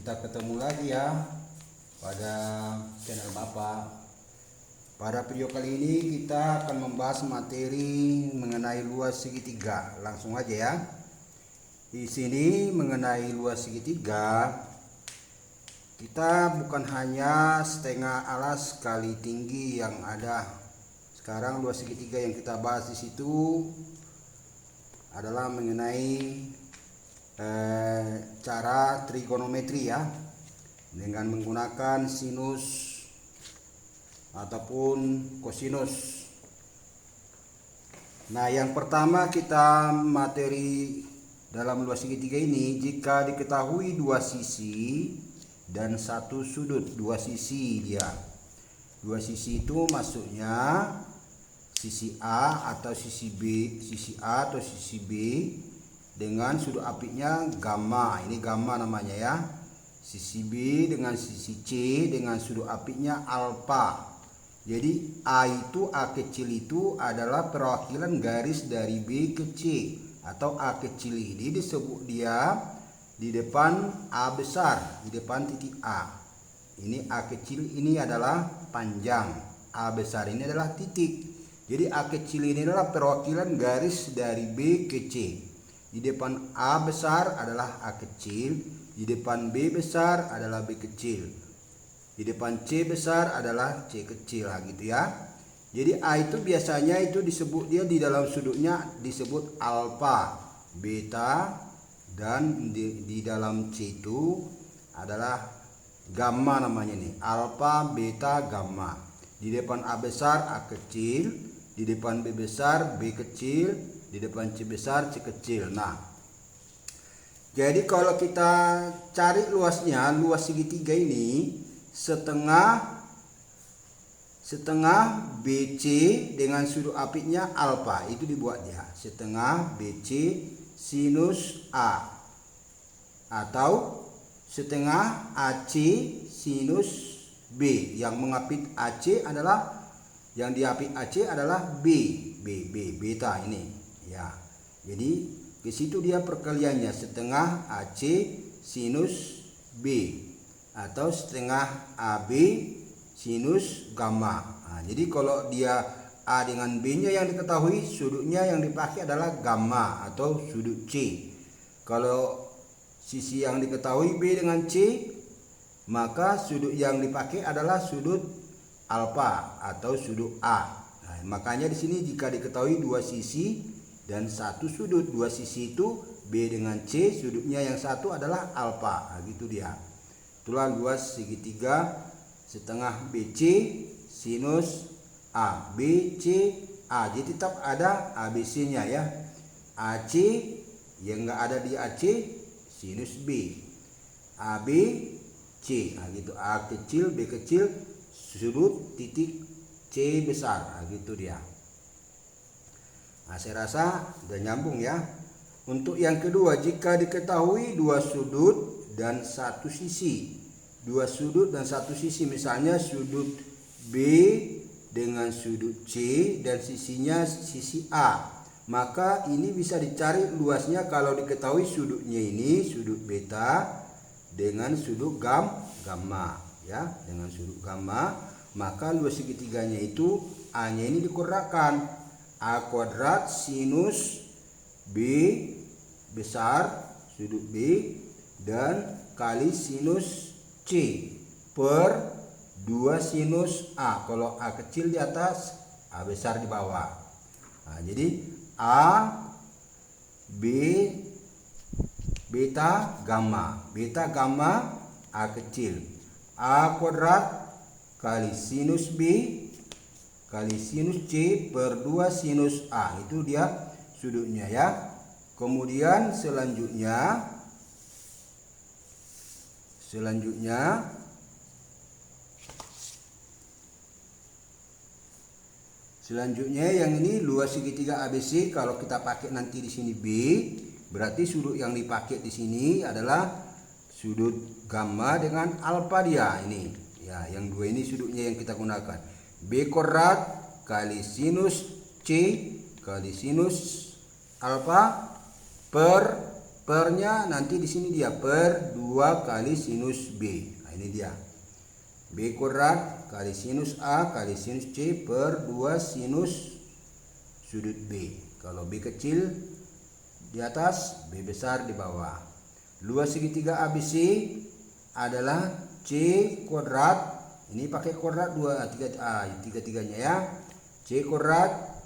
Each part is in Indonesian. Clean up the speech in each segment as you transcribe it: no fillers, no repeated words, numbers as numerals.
kita ketemu lagi ya pada channel Bapak. Pada video kali ini kita akan membahas materi mengenai luas segitiga. Langsung aja ya. Di sini mengenai luas segitiga, kita bukan hanya setengah alas kali tinggi yang ada. Sekarang luas segitiga yang kita bahas di situ adalah mengenai cara trigonometri ya, dengan menggunakan sinus ataupun kosinus. Nah, yang pertama kita materi dalam luas segitiga ini, jika diketahui dua sisi dan satu sudut. Dua sisi itu maksudnya sisi A atau sisi B, sisi A atau sisi B dengan sudut apiknya gamma. Ini gamma namanya ya. Sisi B dengan sisi C dengan sudut apiknya alfa. Jadi A kecil itu adalah perwakilan garis dari B ke C, atau A kecil ini disebut dia di depan A besar, di depan titik A. Ini A kecil ini adalah panjang, A besar ini adalah titik. Jadi A kecil ini adalah perwakilan garis dari B ke C. Di depan A besar adalah A kecil, di depan B besar adalah B kecil, di depan C besar adalah C kecil lah, gitu ya. Jadi A itu biasanya itu disebut dia di dalam sudutnya disebut alfa, beta, dan di dalam C itu adalah gamma namanya nih, alfa, beta, gamma. Di depan A besar A kecil, di depan B besar B kecil, di depan C besar C kecil. Nah, jadi kalau kita cari luasnya, luas segitiga ini setengah BC dengan sudut apiknya alfa, itu dibuat dia setengah BC sinus A, atau setengah AC sinus B. Yang mengapit AC adalah, yang diapit AC adalah beta ini ya. Jadi ke situ dia perkaliannya setengah AC sinus B atau setengah AB sinus gamma. Nah, jadi kalau dia A dengan B-nya yang diketahui, sudutnya yang dipakai adalah gamma atau sudut C. Kalau sisi yang diketahui B dengan C, maka sudut yang dipakai adalah sudut alfa atau sudut A. Nah, makanya di sini jika diketahui dua sisi dan satu sudut, dua sisi itu B dengan C, sudutnya yang satu adalah alfa. Nah, gitu dia. Itulah luas segitiga setengah BC sinus A. BC A. Jadi tetap ada ABC-nya ya. AC yang enggak ada di AC sinus B. AB C. Nah, gitu. A kecil, B kecil, sudut titik C besar. Nah, gitu dia. Nah, saya rasa udah nyambung ya. Untuk yang kedua, jika diketahui dua sudut dan satu sisi. Dua sudut dan satu sisi, misalnya sudut B dengan sudut C dan sisinya sisi A. Maka ini bisa dicari luasnya kalau diketahui sudutnya ini sudut beta dengan sudut gamma ya, dengan sudut gamma, maka luas segitiganya itu A-nya ini dikuadratkan. A kuadrat sinus B besar sudut B dan kali sinus C per 2 sinus A. Kalau A kecil di atas, A besar di bawah. Nah, jadi A B beta gamma A kecil, A kuadrat kali sinus B kali sinus C per 2 sinus A. Itu dia sudutnya ya. Kemudian selanjutnya yang ini luas segitiga ABC. Kalau kita pakai nanti di sini B, berarti sudut yang dipakai di sini adalah sudut gamma dengan alfa dia ini. Ya, yang dua ini sudutnya yang kita gunakan. B kuadrat kali sinus C kali sinus alfa per pernya nanti di sini dia per 2 kali sinus B. Nah, ini dia. B kuadrat kali sinus A kali sinus C per 2 sinus sudut B. Kalau B kecil di atas, B besar di bawah. Luas segitiga ABC adalah C kuadrat. Ini pakai kuadrat 3-3-nya ya. C kuadrat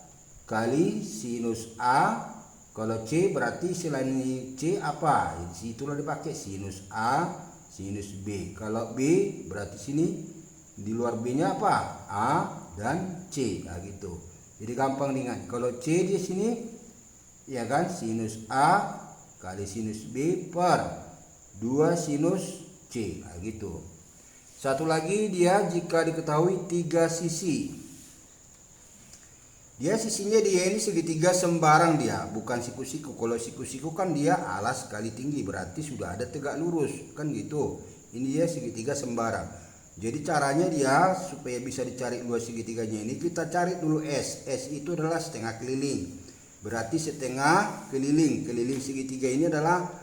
kali sinus A. Kalau C berarti selain C apa? Situlah dipakai sinus A, sinus B. Kalau B berarti sini di luar B-nya apa? A dan C. Nah, gitu. Jadi gampang diingat. Kalau C di sini ya kan, sinus A kali sinus B per 2 sinus C. Nah, gitu. Satu lagi dia jika diketahui 3 sisi. Dia sisinya dia ini segitiga sembarang dia, bukan siku-siku. Kalau siku-siku kan dia alas kali tinggi, berarti sudah ada tegak lurus, kan gitu. Ini dia segitiga sembarang. Jadi caranya dia supaya bisa dicari luas segitiganya ini, kita cari dulu S. S itu adalah setengah keliling. Berarti setengah keliling. Keliling segitiga ini adalah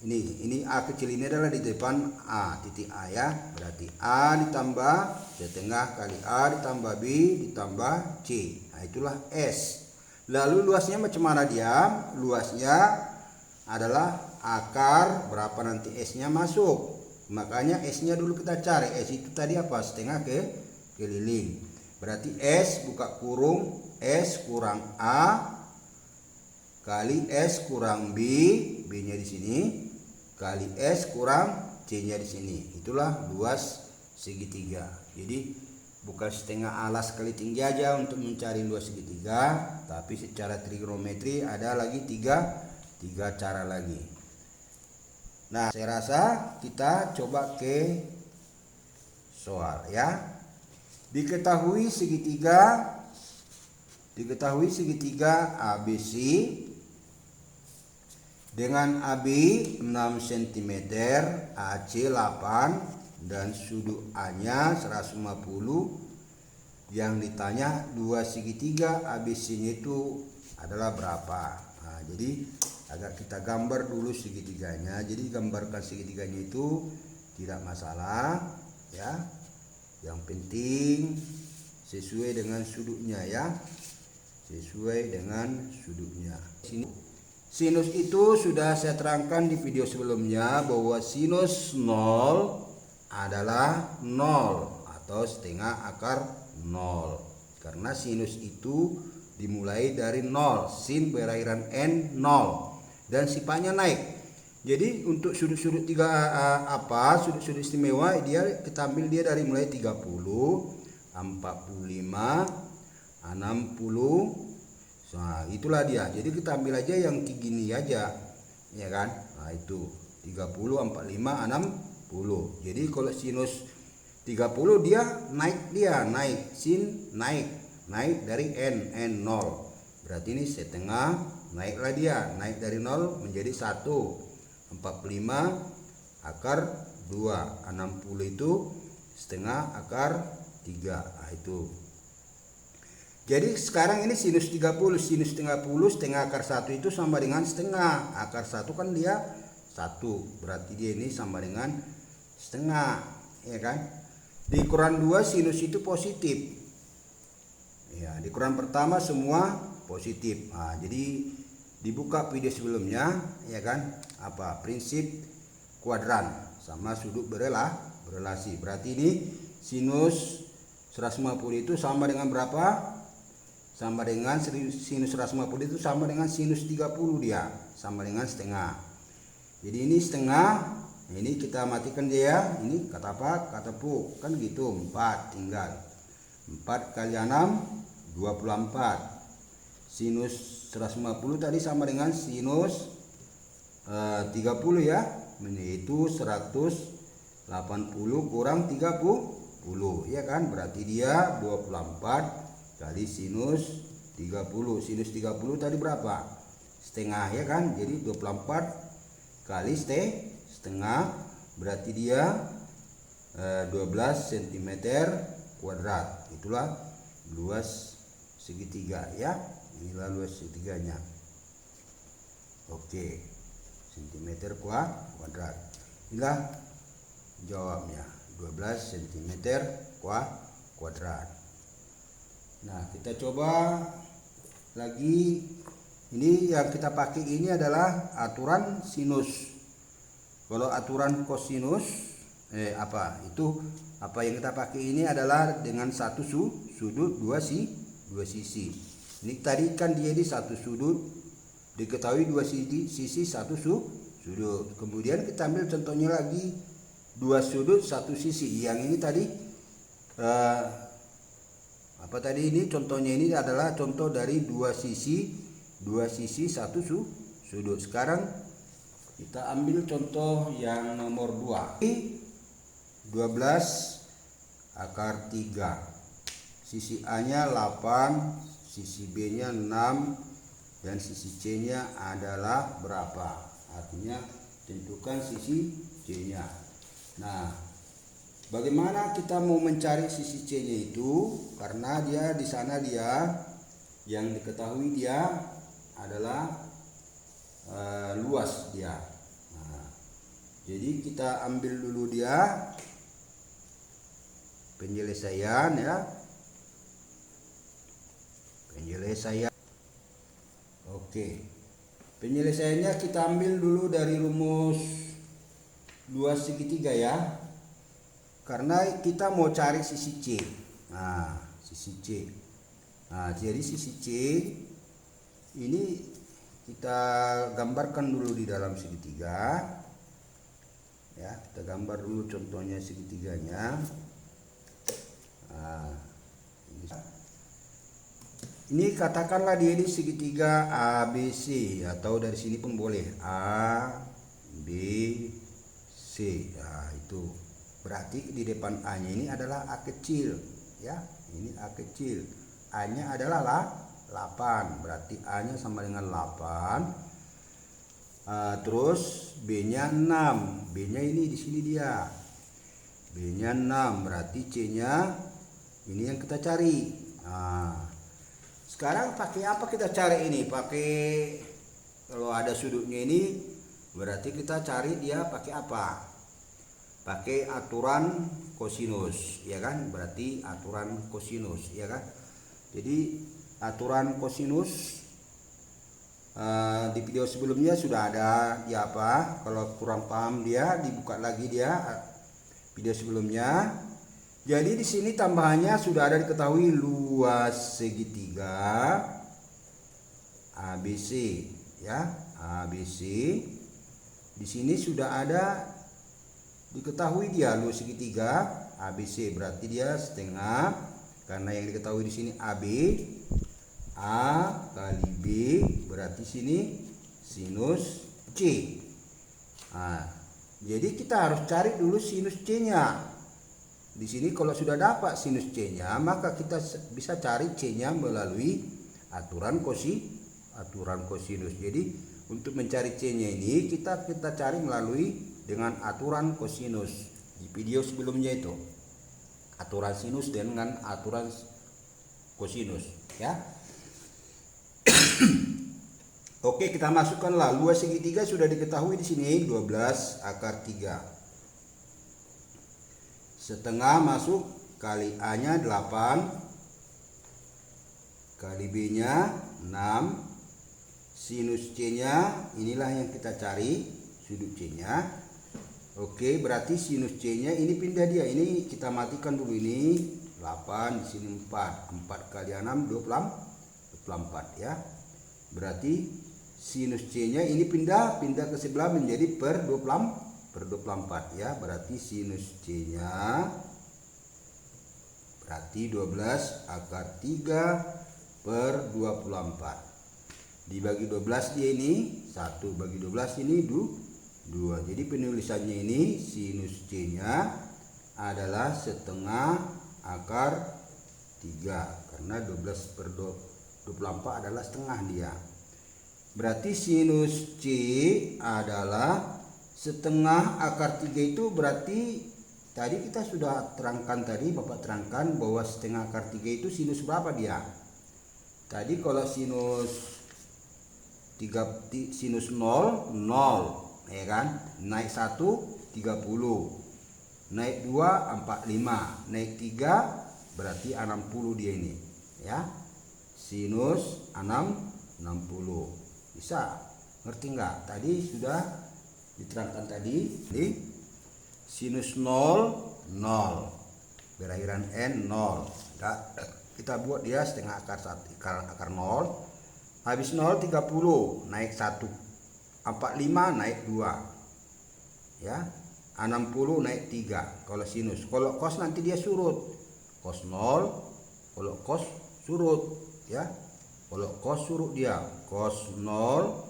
ini A kecil ini adalah di depan A, titik A ya. Berarti A ditambah setengah kali A ditambah B ditambah C. Nah, itulah S. Lalu luasnya macam mana dia? Luasnya adalah akar berapa nanti S-nya masuk. Makanya S-nya dulu kita cari. S itu tadi apa? Setengah keliling. Berarti S buka kurung S kurang A kali S kurang B, B-nya di sini, kali S kurang C-nya di sini. Itulah luas segitiga. Jadi bukan setengah alas kali tinggi aja untuk mencari luas segitiga, tapi secara trigonometri ada lagi tiga cara lagi. Nah, saya rasa kita coba ke soal ya. Diketahui segitiga ABC dengan AB 6 cm, AC 8 dan sudut A-nya 150. Yang ditanya dua segitiga ABC-nya itu adalah berapa. Nah, jadi agak kita gambar dulu segitiganya. Jadi gambarkan segitiganya itu tidak masalah ya. Yang penting sesuai dengan sudutnya ya. Sesuai dengan sudutnya. Sini sinus itu sudah saya terangkan di video sebelumnya bahwa sinus 0 adalah 0 atau setengah akar 0. Karena sinus itu dimulai dari 0, sin berakhiran n 0 dan sifatnya naik. Jadi untuk sudut-sudut sudut-sudut istimewa dia kita ambil dia dari mulai 30, 45, 60. Nah, itulah dia. Jadi kita ambil aja yang gini aja. Ya kan? Nah, itu 30, 45, 60. Jadi kalau sinus 30 dia naik sin naik dari n 0. Berarti ini setengah naiklah dia, naik dari 0 menjadi 1. 45 akar 2, 60 itu setengah akar 3. Nah, itu. Jadi sekarang ini sinus 30, setengah akar 1 itu sama dengan setengah. Akar 1 kan dia 1, berarti dia ini sama dengan setengah, ya kan? Di ukuran 2 sinus itu positif. Ya, di ukuran pertama semua positif. Nah, jadi dibuka video sebelumnya, ya kan? Prinsip kuadran sama sudut berelasi. Berarti ini sinus 150 itu sama dengan berapa? Sama dengan sinus 150 itu sama dengan sinus 30 dia, sama dengan setengah. Jadi ini setengah, ini kita matikan dia, ini kata apa? Kata pu, kan gitu, 4 tinggal. 4 kali 6, 24. Sinus 150 tadi sama dengan sinus 30 ya, yaitu 180 kurang 30, ya kan? Berarti dia 24 kali sinus 30. Sinus 30 tadi berapa? Setengah, ya kan? Jadi 24 kali setengah berarti dia 12 cm kuadrat. Itulah luas segitiga ya. Inilah luas segitiganya. Oke. cm kuadrat. Inilah jawabnya, 12 cm kuadrat. Nah, kita coba lagi. Ini yang kita pakai ini adalah aturan sinus. Kalau aturan kosinus apa yang kita pakai ini adalah dengan satu sudut dua sisi. Ini tadi kan dia di satu sudut, diketahui dua sisi satu sudut. Kemudian kita ambil contohnya lagi dua sudut satu sisi. Yang ini tadi ini contohnya ini adalah contoh dari dua sisi satu sudut. Sekarang kita ambil contoh yang nomor 2. 12 akar 3. Sisi A-nya 8, sisi B-nya 6, dan sisi C-nya adalah berapa? Artinya tentukan sisi C-nya. Nah, bagaimana kita mau mencari sisi C-nya itu? Karena dia di sana yang diketahui dia adalah luas dia. Nah, jadi kita ambil dulu dia penyelesaian ya. Oke. Penyelesaiannya kita ambil dulu dari rumus luas segitiga ya. Karena kita mau cari sisi C. Nah, sisi C. Nah, jadi sisi C ini kita gambarkan dulu di dalam segitiga. Ya, kita gambar dulu contohnya segitiganya. Nah, ini katakanlah dia di segitiga ABC, atau dari sini pun boleh A, B, C. Nah, itu berarti di depan A-nya ini adalah A kecil, ya. Ini A kecil. A-nya adalah 8, berarti A-nya sama dengan 8. Terus B-nya 6. B-nya ini di sini dia. B-nya 6, berarti C-nya ini yang kita cari. Sekarang pakai apa kita cari ini? Kalau ada sudutnya ini, berarti kita cari dia pakai apa? Pakai aturan kosinus, ya kan? Berarti aturan kosinus, ya kan? Jadi aturan kosinus di video sebelumnya sudah ada ya apa. Kalau kurang paham dia dibuka lagi dia video sebelumnya. Jadi di sini tambahannya sudah ada diketahui luas segitiga ABC ya, ABC. Di sini sudah ada diketahui dia luas segitiga ABC, berarti dia setengah, karena yang diketahui di sini AB. A kali B berarti sini sinus C. Nah, jadi kita harus cari dulu sinus C-nya. Di sini kalau sudah dapat sinus C-nya, maka kita bisa cari C-nya melalui aturan kosinus. Jadi untuk mencari C-nya ini kita cari melalui dengan aturan kosinus. Di video sebelumnya itu aturan sinus dengan aturan kosinus ya. Oke, kita masukkanlah luas segitiga sudah diketahui di sini 12 akar 3. Setengah masuk, kali A-nya 8, kali B-nya 6, sinus C-nya inilah yang kita cari, sudut C-nya. Oke, berarti sinus C-nya ini pindah dia. Ini kita matikan dulu ini 8, di sini 4. 4 kali 6 24 ya. Berarti sinus C-nya ini pindah ke sebelah menjadi per 24 ya. Berarti sinus C-nya berarti 12 akar 3 per 24. Dibagi 12 dia ini 1, bagi 12 ini 2. Jadi penulisannya ini sinus C-nya adalah setengah akar 3, karena 12 per 24 adalah setengah dia. Berarti sinus C adalah setengah akar 3. Itu berarti tadi kita sudah terangkan, tadi Bapak terangkan bahwa setengah akar 3 itu sinus berapa dia? Tadi kalau sinus 0, 0. ya kan. Naik 1 30, naik 2 45, naik 3 berarti 60 dia ini ya. Sinus 60. Bisa ngerti nggak? Tadi sudah diterangkan tadi. Jadi sinus 0 0 berakhiran n 0. Kita buat dia setengah akar 0. Habis 0 30, naik 1 45, naik 2 ya. 60 naik 3 kalau sinus. Kalau cos nanti dia surut. Cos 0, kalau cos surut ya. Kalau cos surut dia. Cos 0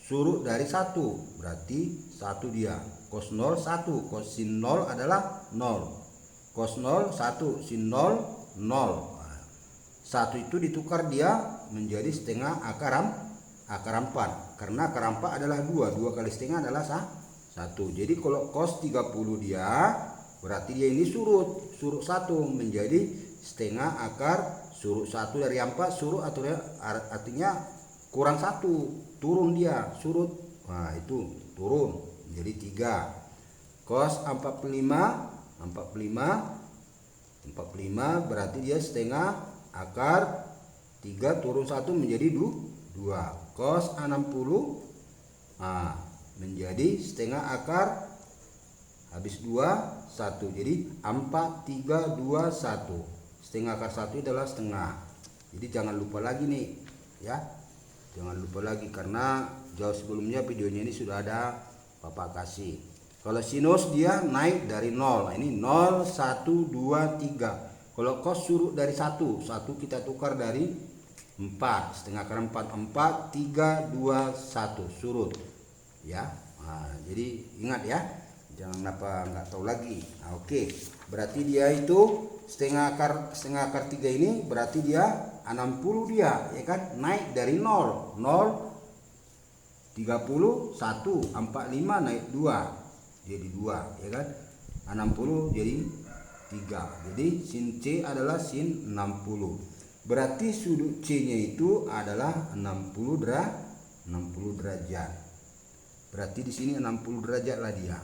surut dari 1 berarti 1 dia. Cos 0 1, cos sin 0 adalah 0. Cos 0 1, sin 0 0. 1 itu ditukar dia menjadi setengah akar 4 karena akar 4 adalah 2 kali setengah adalah 1. Jadi kalau cos 30 dia berarti dia ini surut 1 menjadi setengah akar surut 1 dari 4 surut atau artinya kurang 1, turun dia surut. Nah itu turun menjadi 3. Cos 45 berarti dia setengah akar 3 turun 1 menjadi 2. Cos 60 menjadi setengah akar habis 2 1. Jadi 4 3 2 1. Setengah akar 1 adalah setengah. Jadi jangan lupa lagi nih ya. Jangan lupa lagi karena jauh sebelumnya videonya ini sudah ada Bapak kasih. Kalau sinus dia naik dari 0. Nah, ini 0 1 2 3. Kalau cos surut dari 1 kita tukar dari 4, setengah akar 4 3 2 1 surut ya. Nah, jadi ingat ya, jangan apa nggak tahu lagi. Nah, oke, berarti dia itu setengah akar 3 ini berarti dia 60 dia ya kan, naik dari 0 30 1 45 naik 2 jadi 2 ya kan, 60 jadi 3. Jadi sin C adalah sin 60. Berarti sudut C nya itu adalah 60 derajat. Berarti di sini 60 derajat lah dia.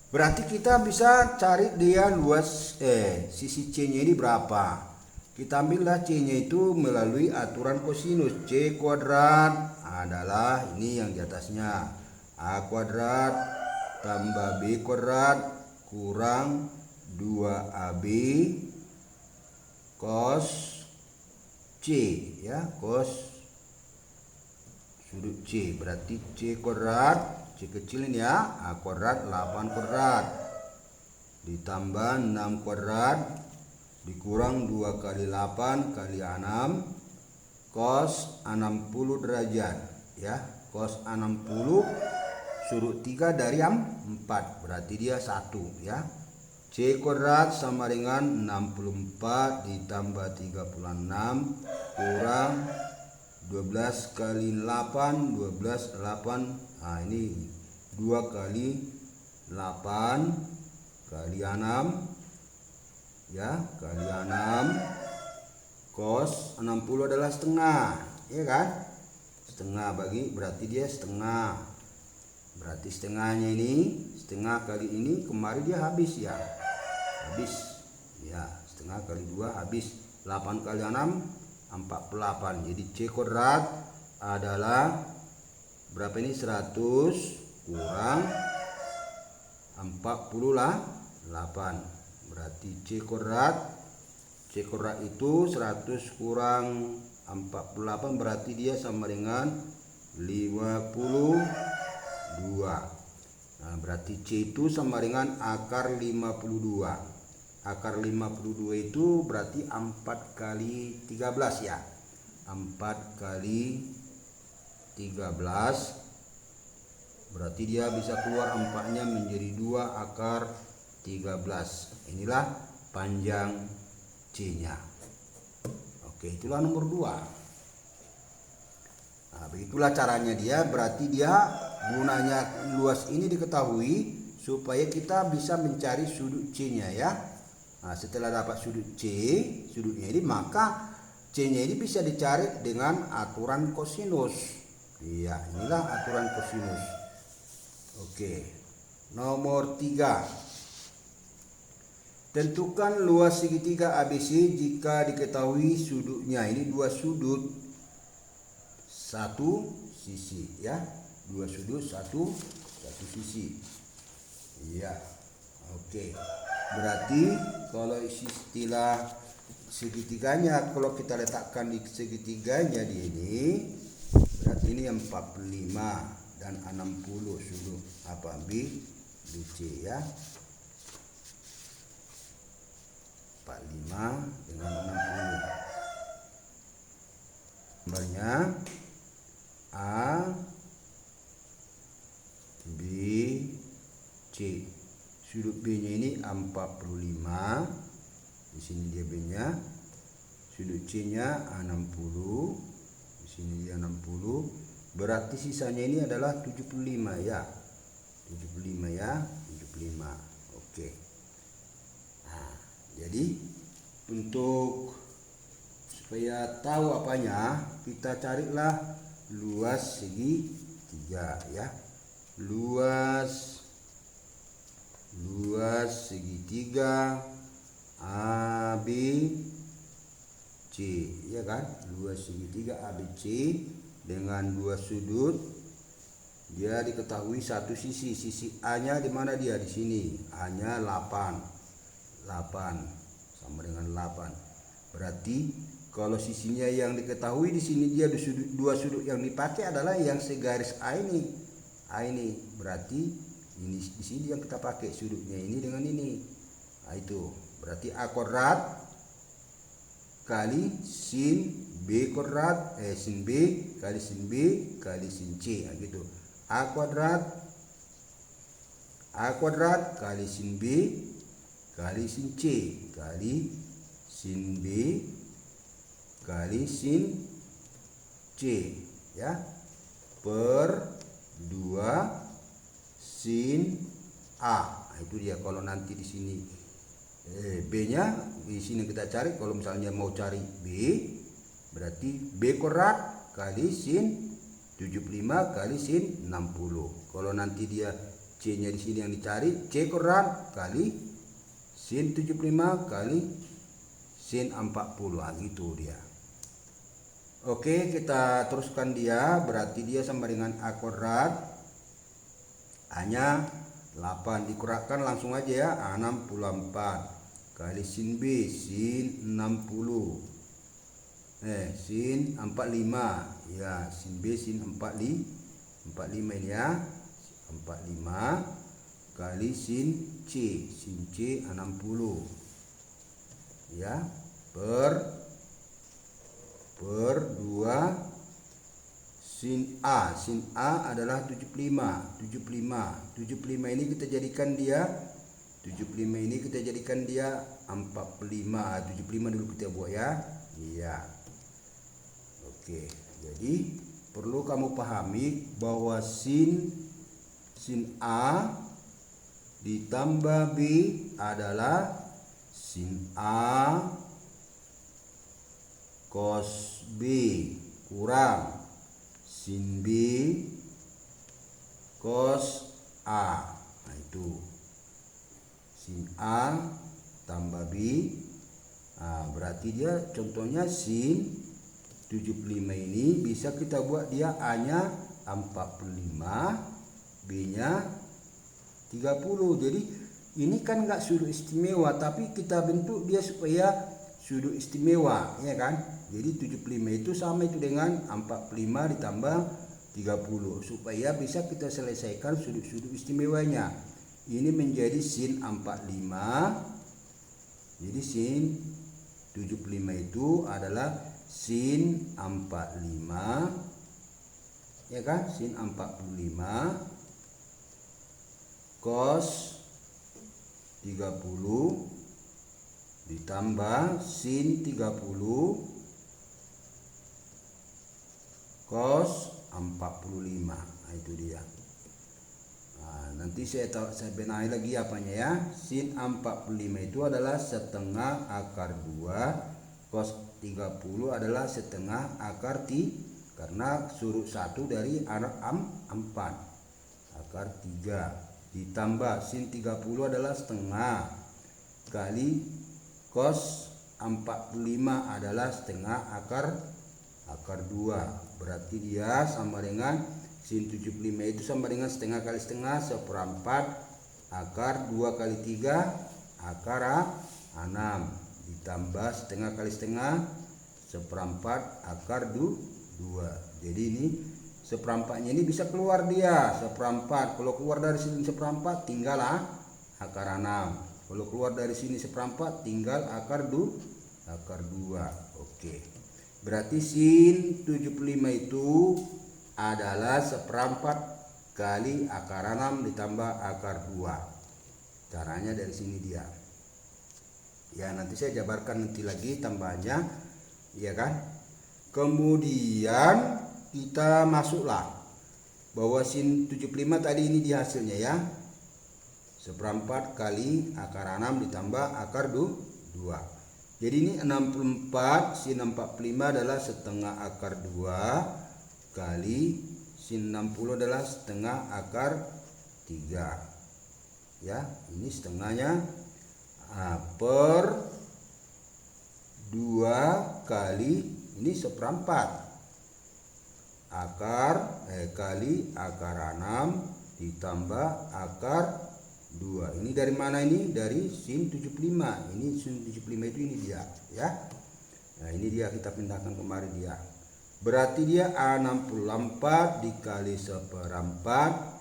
Berarti kita bisa cari dia luas sisi C nya ini berapa. Kita ambillah C nya itu melalui aturan kosinus. C kuadrat adalah ini yang di atasnya, A kuadrat tambah B kuadrat kurang 2AB cos C ya, cos sudut C. Berarti C kuadrat, C kecil ini ya, A kuadrat 8 kuadrat ditambah 6 kuadrat dikurang 2 kali 8 kali 6 cos 60 derajat ya. Cos 60 surut 3 dari 4 berarti dia 1 ya. C kuadrat sama dengan 64 ditambah 36 kurang 12 kali 8 12 8. Nah ini 2 kali 8 kali 6 ya, kali 6 cos 60 adalah setengah ya kan, setengah bagi berarti dia setengah. Berarti setengahnya ini, setengah kali ini kemarin dia habis ya, habis ya, setengah kali 2 habis 8 kali 6 48. Jadi C kuadrat adalah berapa ini, 100 kurang 48. Berarti C kuadrat itu 100 kurang 48 berarti dia sama dengan 52. Nah, berarti C itu sama dengan akar 52. Akar 52 itu berarti 4 kali 13 ya. 4 kali 13 berarti dia bisa keluar 4-nya menjadi 2 akar 13. Inilah panjang C-nya. Oke, itulah nomor 2. Nah, begitulah caranya dia. Berarti dia gunanya luas ini diketahui supaya kita bisa mencari sudut C-nya ya. Nah, setelah dapat sudut C, sudutnya ini, maka C-nya ini bisa dicari dengan aturan kosinus. Iya, inilah aturan kosinus. Oke. Nomor 3. Tentukan luas segitiga ABC jika diketahui sudutnya. Ini dua sudut satu sisi ya. Dua sudut satu sisi. Iya. Oke. Berarti kalau istilah segitiganya, kalau kita letakkan di segitiganya di ini, berarti ini 45 dan 60 sudut apa BC ya. 45 dengan 60. Nomornya A B C. Sudut B-nya ini 45. Di sini dia B-nya. Sudut C-nya 60. Di sini dia 60. Berarti sisanya ini adalah 75 ya. 75 ya, 75. Oke. Nah, jadi untuk supaya tahu apanya, kita carilah luas segitiga ya. Luas segitiga ABC ya kan. Luas segitiga ABC dengan dua sudut, dia diketahui satu sisi. Sisi A-nya di mana dia? Di sini. A-nya 8 sama dengan 8. Berarti kalau sisinya yang diketahui di sini, dia dua sudut yang dipakai adalah yang segaris A ini. Berarti ini di sini yang kita pakai sudutnya ini dengan ini. Nah, itu berarti A kuadrat kali sin B kuadrat sin B kali sin B kali sin C. Nah, gitu. A kuadrat kali sin B kali sin C kali sin B kali sin C ya, per 2 sin A. Nah, itu dia. Kalau nanti di sini B-nya di sini kita cari, kalau misalnya mau cari B, berarti B kuadrat kali sin 75 kali sin 60. Kalau nanti dia C-nya di sini yang dicari, C kuadrat kali sin 75 kali sin 40. Nah, gitu dia. Oke, kita teruskan dia. Berarti dia sama dengan A kuadrat. A-nya 8, dikurangkan langsung aja ya. A 64 kali sin B sin 60 sin 45 ya, sin B sin 45 ini ya. 45 kali sin C 60 ya, per 2 sin A. Sin A adalah 75 ini kita jadikan dia 45 dulu kita buat ya. Iya. Oke, jadi perlu kamu pahami bahwa sin A ditambah B adalah sin A cos B kurang sin B cos A. Nah, itu sin A tambah B. Nah, berarti dia contohnya sin 75 ini bisa kita buat dia A-nya 45, B-nya 30. Jadi ini kan enggak sudut istimewa, tapi kita bentuk dia supaya sudut istimewa ya kan. Jadi 75 itu sama itu dengan 45 ditambah 30 supaya bisa kita selesaikan sudut-sudut istimewanya. Ini menjadi sin 45. Jadi sin 75 itu adalah sin 45 ya kan, sin 45 cos 30 ditambah sin 30 cos 45. Nah, itu dia. Nah, nanti saya benahi lagi apanya ya. Sin 45 itu adalah setengah akar 2, cos 30 adalah setengah akar 3. karena surut 1 dari 4 akar 3 ditambah sin 30 adalah setengah kali cos 45 adalah setengah akar 2. Berarti dia sama dengan sin 75 itu sama dengan setengah kali setengah seperempat akar 2 kali 3 akar 6 ditambah setengah kali setengah seperempat akar 2. Jadi ini seperempatnya ini bisa keluar dia seperempat. Kalau keluar dari sini seperempat tinggal akar 6. Kalau keluar dari sini seperempat tinggal akar 2. Oke. Berarti sin 75 itu adalah seperempat kali akar 6 ditambah akar 2. Caranya dari sini dia. Ya, nanti saya jabarkan nanti lagi tambahannya, ya kan? Kemudian kita masuklah bahwa sin 75 tadi ini di hasilnya ya. Seperempat kali akar 6 ditambah akar 2. Jadi ini 64 sin 45 adalah setengah akar 2 kali sin 60 adalah setengah akar 3. Ya, ini setengahnya per 2 kali ini seperempat akar kali akar 6 ditambah akar 2. Ini dari mana ini? Dari sin 75. Ini sin 75 itu ini dia ya. Nah, ini dia kita pindahkan kemari dia. Berarti dia 64 dikali seperempat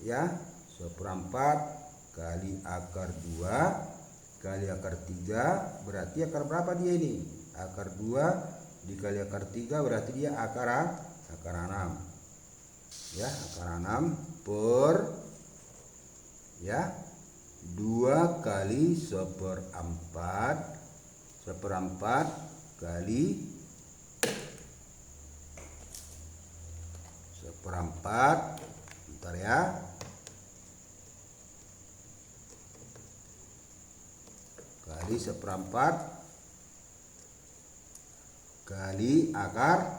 ya. Seperempat kali akar 2 kali akar 3 berarti akar berapa dia ini? Akar 2 dikali akar 3 berarti dia akar 6. Ya, akar 6 per ya 2 kali seperempat kali seperempat bentar ya kali seperempat kali akar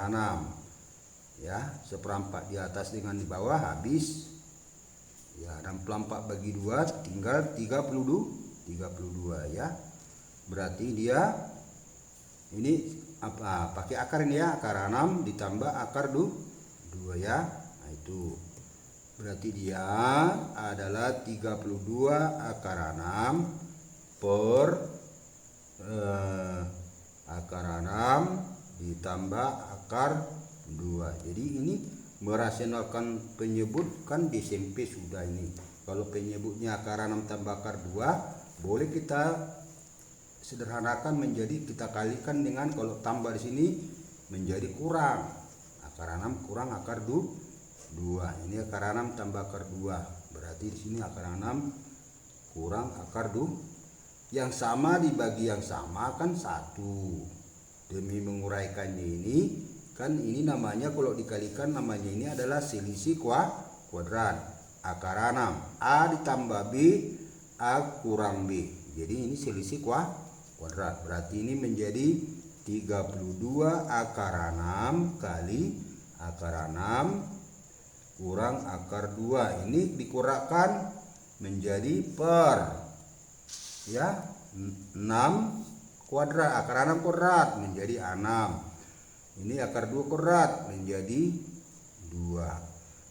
6 ya. Seperempat di atas dengan di bawah habis ya, 64 bagi 2 tinggal 32 ya. Berarti dia ini apa pakai akar ini ya, akar 6 ditambah akar 2 ya. Nah itu berarti dia adalah 32 akar 6 per akar 6 ditambah akar 2. Jadi ini merasionalkan penyebut kan di SMP sudah ini. Kalau penyebutnya akar 6 tambah akar 2 boleh kita sederhanakan menjadi kita kalikan dengan kalau tambah di sini menjadi kurang akar 6 kurang akar 2. Ini akar 6 tambah akar 2 berarti di sini akar 6 kurang akar 2 yang sama dibagi yang sama kan 1. Demi menguraikannya ini kan ini namanya kalau dikalikan namanya ini adalah selisih kuadrat. Akar 6 A ditambah B A kurang B. Jadi ini selisih kuadrat. Berarti ini menjadi 32 akar 6 kali akar 6 kurang akar 2. Ini dikurangkan menjadi per ya 6 kuadrat. Akar 6 kuadrat menjadi 6. Ini akar 2 kuadrat menjadi 2.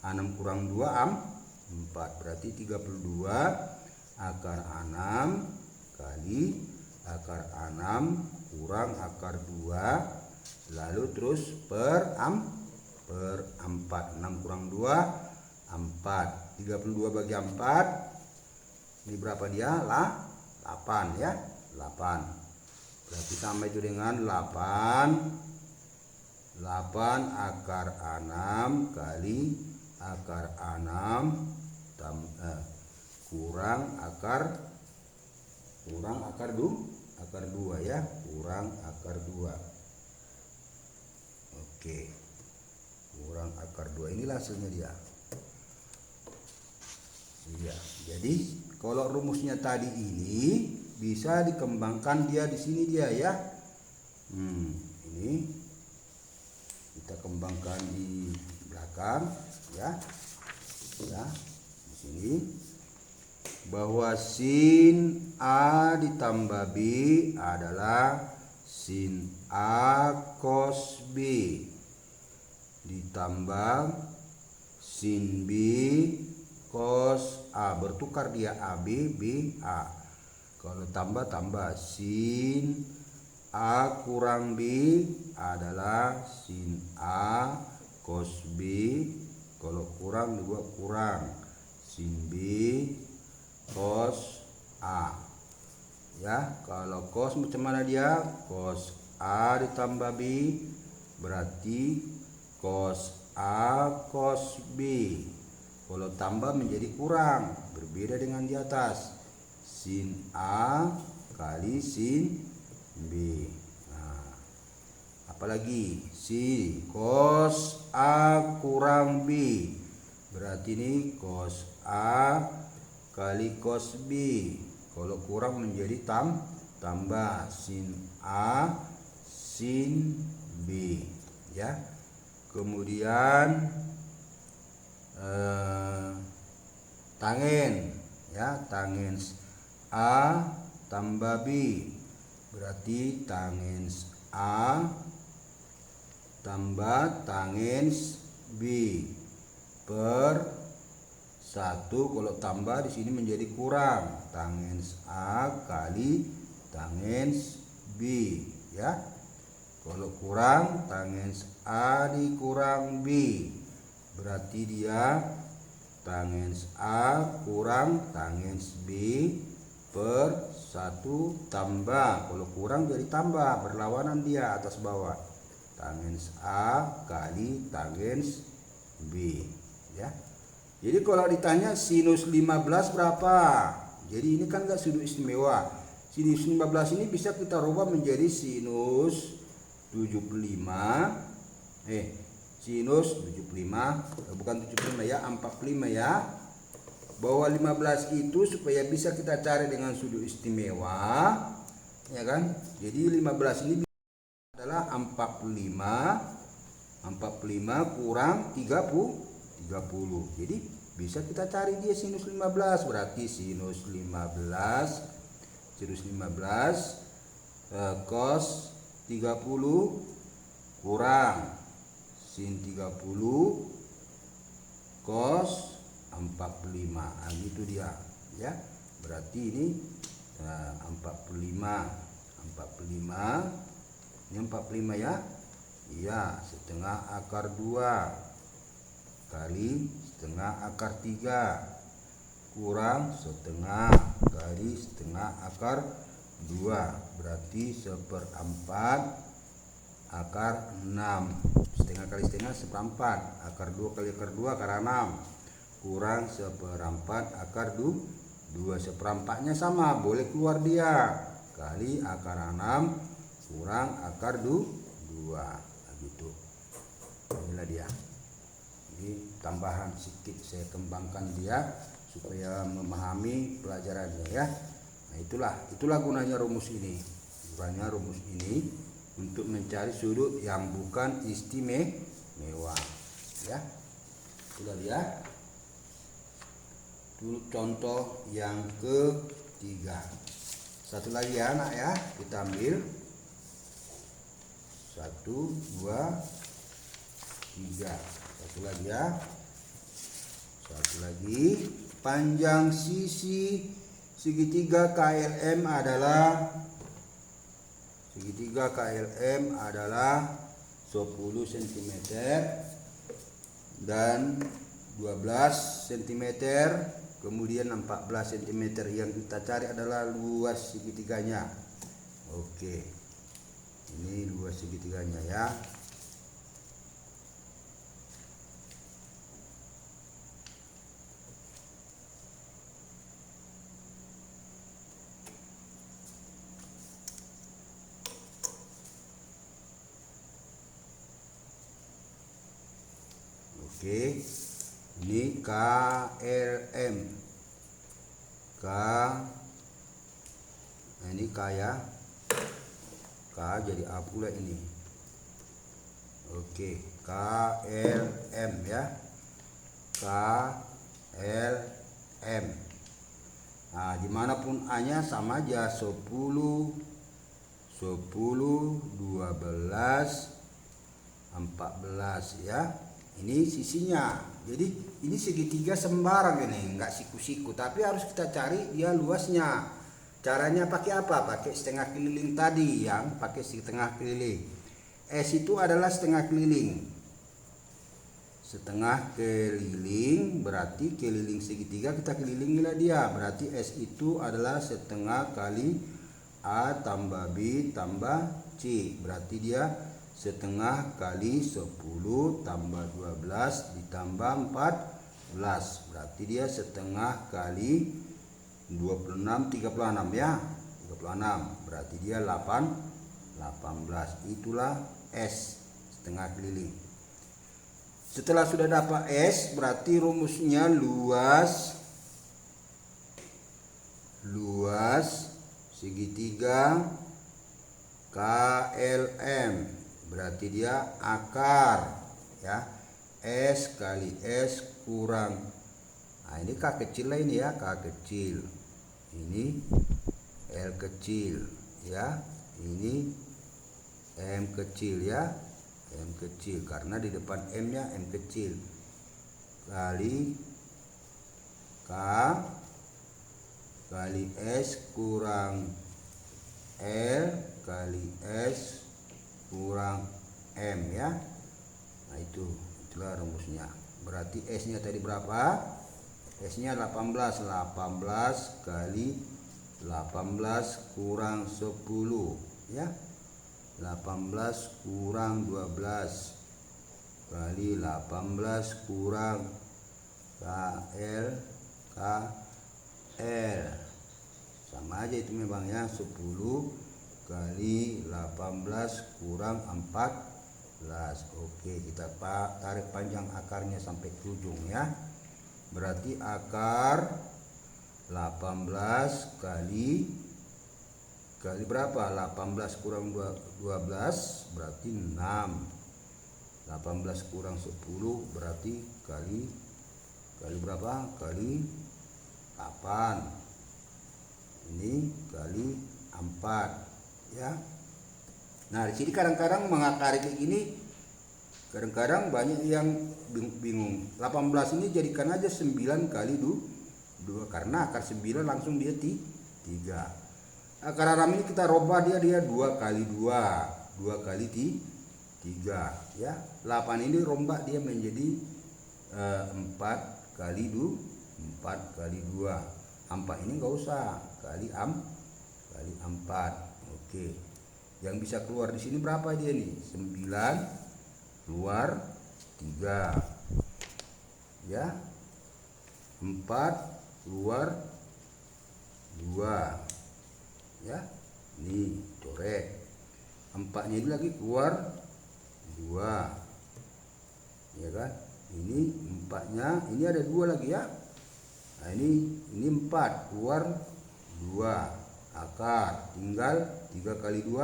6 kurang 2 4. Berarti 32 akar 6 kali akar 6 kurang akar 2 lalu terus per 4. 6 kurang 2 4. 32 bagi 4 ini berapa dia? 8 ya. 8. Berarti sama itu dengan 8 akar 6 kali akar 6 kurang akar 2 ya, kurang akar 2. Oke. Kurang akar 2 inilah hasilnya dia. Iya. Jadi kalau rumusnya tadi ini bisa dikembangkan dia di sini dia ya. Ini kita kembangkan di belakang ya. Ya, di sini bahwa sin A ditambah B adalah sin A cos B ditambah sin B cos A. Bertukar dia AB, B, A. Kalau tambah sin A kurang B adalah sin A cos B. Kalau kurang dibuat kurang sin B cos A. Ya, kalau cos macam mana dia? Cos A ditambah B berarti cos A cos B. Kalau tambah menjadi kurang, berbeda dengan di atas. Sin A kali sin B. Nah, apalagi sin cos A kurang B berarti ini cos A kali cos B. Kalau kurang menjadi tambah sin A sin B ya. Kemudian tangen ya, tangen A tambah B berarti tangen A tambah tangen B per 1. Kalau tambah di sini menjadi kurang, tangens A kali tangens B ya. Kalau kurang, tangens A dikurang B berarti dia tangens A kurang tangens B per 1 tambah. Kalau kurang jadi tambah, berlawanan dia atas bawah. Tangens A kali tangens B ya. Jadi kalau ditanya sinus 15 berapa? Jadi ini kan enggak sudut istimewa. Sinus 15 ini bisa kita rubah menjadi sinus 75. Sinus 75, bukan 75 ya, 45 ya. Bahwa 15 itu supaya bisa kita cari dengan sudut istimewa, ya kan? Jadi 15 ini adalah 45 kurang 30. Jadi bisa kita cari dia sinus 15. Berarti sinus 15 cos 30 kurang sin 30 cos 45. Nah, gitu dia ya. Berarti ini 45 ini 45 ya. Iya, setengah akar 2 kali setengah akar 3 kurang setengah kali setengah akar 2 berarti 1/4 akar 6. Setengah kali setengah 1/4, akar 2 kali akar 2 akar 6 kurang 1/4 akar 2. 1/4-nya sama, boleh keluar dia, kali akar 6 kurang akar 2. Nah, gitu. Inilah dia. Ini tambahan sedikit saya kembangkan dia supaya memahami pelajarannya ya. Nah, itulah gunanya rumus ini. Gunanya rumus ini untuk mencari sudut yang bukan istimewa ya. Itulah dia. Itu contoh yang ketiga. Satu lagi ya anak ya, kita ambil 1, 2, 3. Satu lagi ya. Satu lagi, panjang sisi segitiga KLM adalah 10 cm dan 12 cm, kemudian 14 cm. Yang kita cari adalah luas segitiganya. Oke, ini luas segitiganya ya. Oke, ini KLM. Nah, ini K ya. K jadi A pula ini. Oke. KLM ya. KLM. Nah, dimanapun A-nya sama aja 10, 12, 14 ya. Ini sisinya. Jadi ini segitiga sembarang ini, enggak siku-siku, tapi harus kita cari dia luasnya. Caranya pakai apa? Pakai setengah keliling tadi, yang pakai setengah keliling. S itu adalah setengah keliling. Setengah keliling berarti keliling segitiga, kita kelilingilah dia. Berarti S itu adalah setengah kali A tambah B tambah C. Berarti dia setengah kali 10 tambah 12 ditambah 14. Berarti dia setengah kali 26, 36 ya. 36. Berarti dia 18. Itulah S, setengah keliling. Setelah sudah dapat S, berarti rumusnya luas segitiga KLM. Berarti dia akar ya. S kali S kurang, nah ini K kecil lah ini ya, K kecil. Ini L kecil ya. Ini M kecil ya. M kecil karena di depan M nya M kecil, kali K kali S kurang L kali S kurang M ya. Nah itulah rumusnya. Berarti S nya tadi berapa? S nya 18 kali 18 kurang 10 ya. 18 kurang 12 kali 18 kurang KL sama aja itu memang ya. 10 kali 18 kurang 14. Oke, kita tarik panjang akarnya sampai ke ujung ya. Berarti akar 18 kali berapa? 18 kurang 12 berarti 6. 18 kurang 10 berarti kali berapa? Kali 8. Ini kali 4 ya. Nah, di sini kadang-kadang mengakari kayak gini, kadang-kadang banyak yang bingung. 18 ini jadikan aja 9 kali 2 karena akar 9 langsung dia 3. Akar 6 ini kita robah dia 2 kali 2 kali 3 ya. 8 ini rombak dia menjadi 4 kali 2. 4 ini enggak usah, kali 4. Oke. Yang bisa keluar di sini berapa dia nih? 9 keluar 3 ya. 4 keluar 2 ya. Ini coret 4 nya ini lagi keluar 2 ya kan. Ini 4 nya ini ada 2 lagi ya. Nah ini 4 keluar 2 akar, tinggal 3 kali 2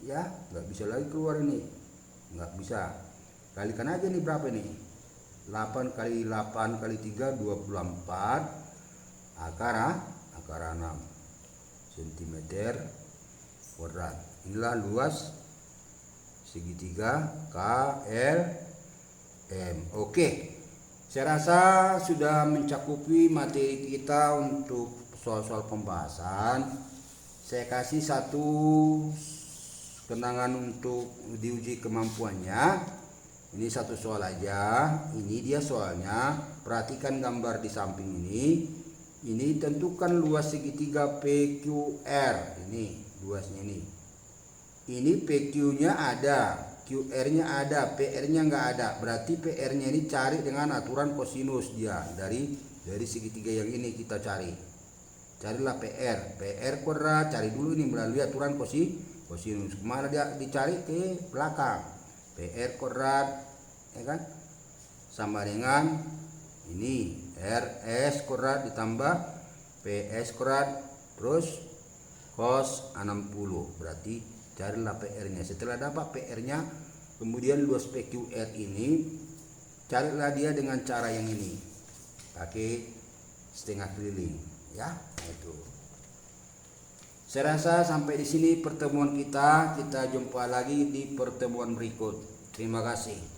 ya. Nggak bisa lagi keluar ini, nggak bisa. Kalikan aja nih berapa nih? 8 kali 8 kali 3 24 akar 6 cm kuadrat. Inilah luas segitiga KLM. Oke, saya rasa sudah mencakupi materi kita untuk soal-soal pembahasan. Saya kasih satu kenangan untuk diuji kemampuannya. Ini satu soal aja. Ini dia soalnya. Perhatikan gambar di samping ini. Ini tentukan luas segitiga PQR. Ini luasnya ini. Ini PQ-nya ada, QR-nya ada, PR-nya nggak ada. Berarti PR-nya ini cari dengan aturan kosinus dia. Dari segitiga yang ini kita cari. Carilah PR kuadrat, cari dulu ini melalui aturan kosinus. Kemana dia dicari? Ke belakang. PR kuadrat, ya kan? Sama dengan ini RS kuadrat ditambah PS kuadrat terus cos 60. Berarti carilah PR-nya. Setelah dapat PR-nya, Kemudian luas PQR ini carilah dia dengan cara yang ini, pakai setengah keliling ya. Itu. Saya rasa sampai di sini pertemuan kita. Kita jumpa lagi di pertemuan berikut. Terima kasih.